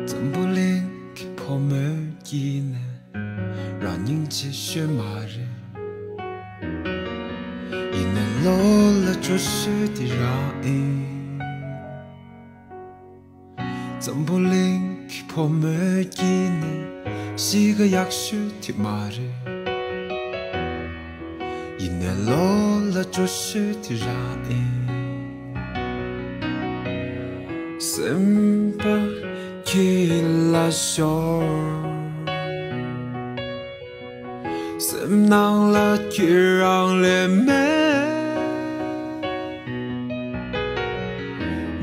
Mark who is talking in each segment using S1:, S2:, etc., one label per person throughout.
S1: 怎不灵给破门一呢？让人继续骂人。一年落了做事的人，怎不灵给破门一呢？是个약속的骂人。一年落了做事的人。 Sembah kilasyor Sem nang la kirang le me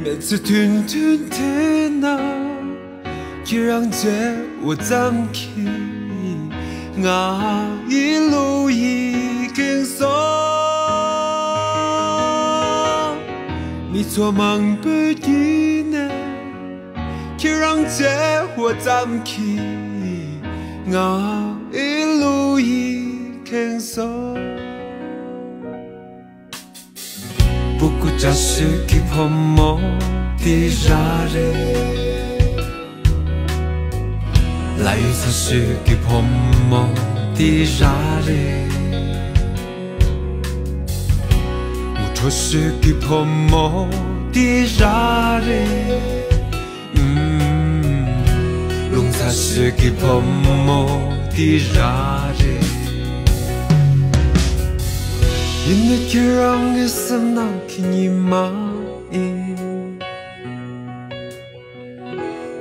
S1: 每次吞吞的那 kirang je 我暂起 ngã 一路已经走 你做梦不记呢，却让这我暂起，我一路已经走。不顾这是给泡沫的热人，来与它是给泡沫的热人。 我是给泡沫的热人，龙才是给泡沫的热人，因为这让我心难看你妈因，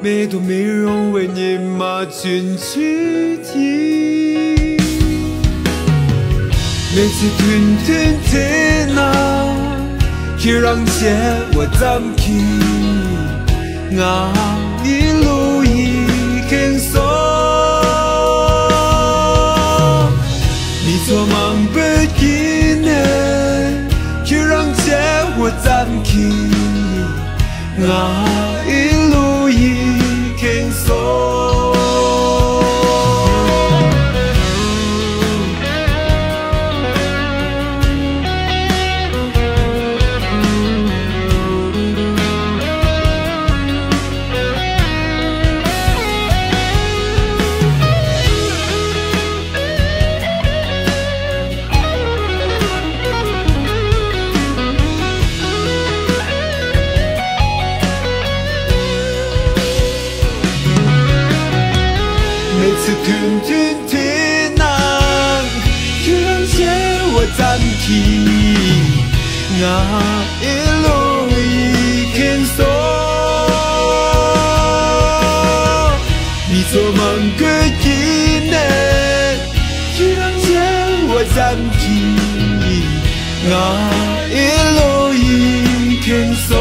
S1: 每都没人为你妈进去听，每次吞吞吞那。 却让这我暂起，我一路已经走。你做梦不记呢，却让这我暂起，我一路已经走。 吞吞吞难，却让这我暂起，我一路已经走。你做梦个一年，却让这我暂起，我一路已经走。